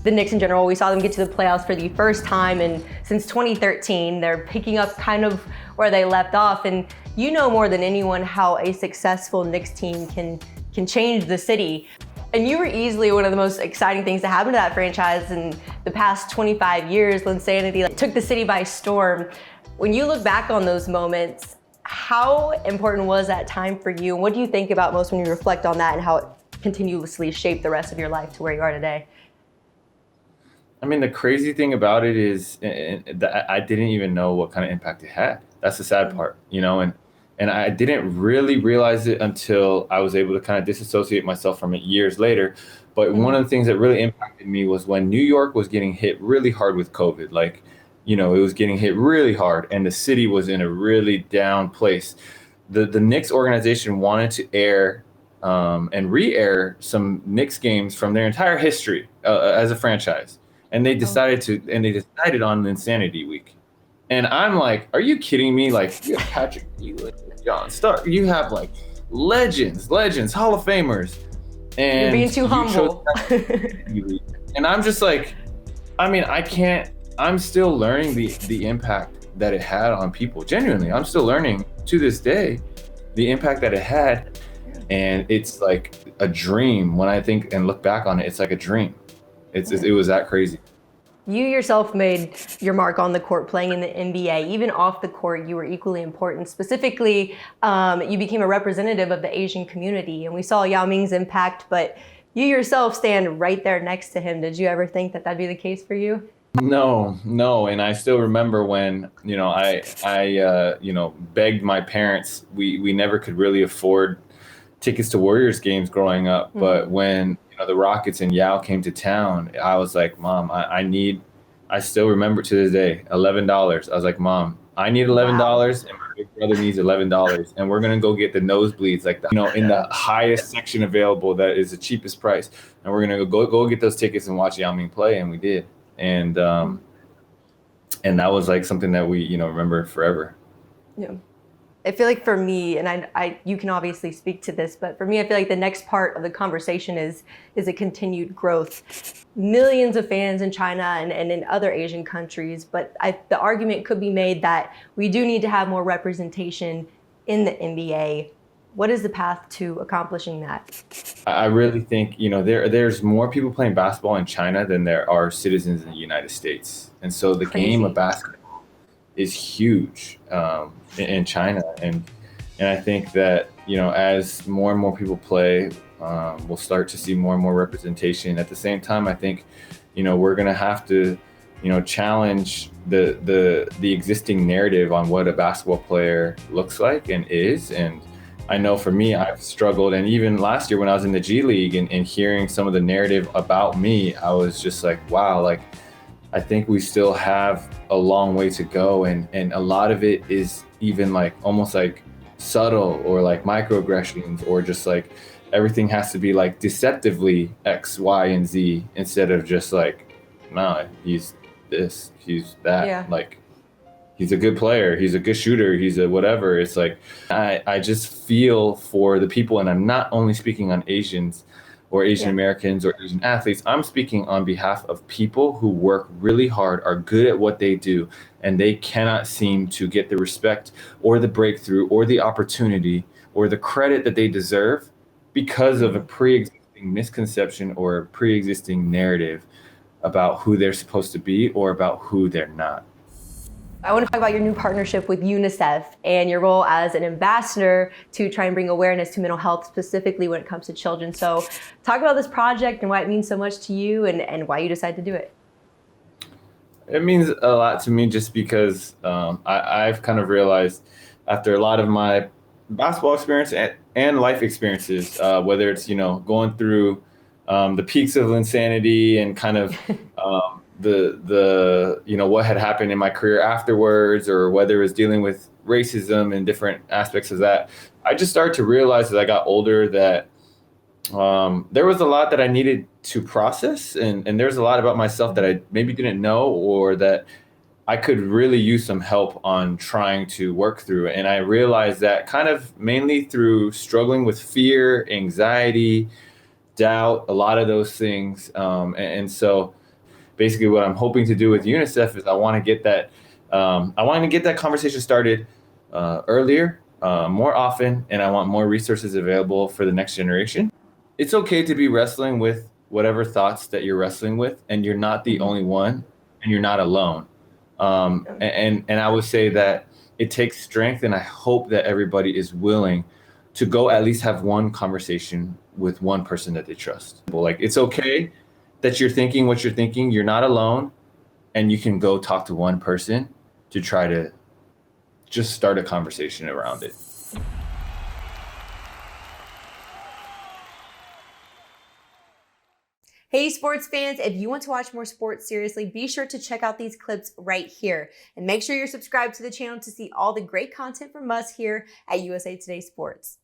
the Knicks in general. We saw them get to the playoffs for the first time and since 2013. They're picking up kind of where they left off, and you know more than anyone how a successful Knicks team can change the city. And you were easily one of the most exciting things to happen to that franchise in the past 25 years. Linsanity took the city by storm. When you look back on those moments, how important was that time for you? And what do you think about most when you reflect on that and how it continuously shaped the rest of your life to where you are today? I mean, the crazy thing about it is that I didn't even know what kind of impact it had. That's the sad part, and I didn't really realize it until I was able to kind of disassociate myself from it years later. But one of the things that really impacted me was when New York was getting hit really hard with COVID. It was getting hit really hard, and the city was in a really down place. The Knicks organization wanted to air and re-air some Knicks games from their entire history as a franchise. And they decided on Linsanity Week. And I'm like, are you kidding me? Like, you have Patrick Ewing, John Stark, you have like legends, Hall of Famers. And you're being too humble. And I'm just like, I mean, I'm still learning the impact that it had on people. Genuinely, I'm still learning to this day the impact that it had. And it's like a dream. When I think and look back on it, it's like a dream. It was that crazy. You yourself made your mark on the court playing in the NBA. Even off the court, you were equally important. Specifically, you became a representative of the Asian community, and we saw Yao Ming's impact, but you yourself stand right there next to him. Did you ever think that that'd be the case for you? No. And I still remember when, I begged my parents. We never could really afford tickets to Warriors games growing up. But when the Rockets and Yao came to town, I was like, Mom, I still remember to this day, $11. I was like, Mom, I need $11 and my big brother needs $11. And we're going to go get the nosebleeds, like, in the highest section available that is the cheapest price. And we're going to go get those tickets and watch Yao Ming play. And we did. And that was like something that we, remember forever. Yeah. I feel like for me, and you can obviously speak to this, but for me, I feel like the next part of the conversation is a continued growth. Millions of fans in China and in other Asian countries, but the argument could be made that we do need to have more representation in the NBA. What is the path to accomplishing that? I really think, there's more people playing basketball in China than there are citizens in the United States. And so the game of basketball is huge in China. And I think that, as more and more people play, we'll start to see more and more representation. At the same time, I think, we're going to have to, challenge the existing narrative on what a basketball player looks like and is. And I know for me, I've struggled. And even last year when I was in the G League and hearing some of the narrative about me, I was just like, wow, like, I think we still have a long way to go. And a lot of it is even like almost like subtle or like microaggressions, or just like everything has to be like deceptively X, Y, and Z instead of just like, no, he's this, he's that. Yeah. Like, he's a good player, he's a good shooter, he's a whatever. It's like, I just feel for the people, and I'm not only speaking on Asians or Asian Americans or Asian athletes. I'm speaking on behalf of people who work really hard, are good at what they do, and they cannot seem to get the respect or the breakthrough or the opportunity or the credit that they deserve because of a pre-existing misconception or a pre-existing narrative about who they're supposed to be or about who they're not. I want to talk about your new partnership with UNICEF and your role as an ambassador to try and bring awareness to mental health, specifically when it comes to children. So talk about this project and why it means so much to you and why you decided to do it. It means a lot to me just because I've kind of realized after a lot of my basketball experience and life experiences, whether it's, going through the peaks of Linsanity and kind of the what had happened in my career afterwards, or whether it was dealing with racism and different aspects of that, I just started to realize as I got older that there was a lot that I needed to process, and there's a lot about myself that I maybe didn't know, or that I could really use some help on trying to work through. And I realized that kind of mainly through struggling with fear, anxiety, doubt, a lot of those things. And so basically what I'm hoping to do with UNICEF is I want to get that conversation started earlier, more often, and I want more resources available for the next generation. It's okay to be wrestling with whatever thoughts that you're wrestling with, and you're not the only one, and you're not alone. And I would say that it takes strength, and I hope that everybody is willing to go at least have one conversation with one person that they trust. Like, it's okay that you're thinking what you're thinking. You're not alone, and you can go talk to one person to try to just start a conversation around it. Hey sports fans, if you want to watch more sports seriously, be sure to check out these clips right here. And make sure you're subscribed to the channel to see all the great content from us here at USA Today Sports.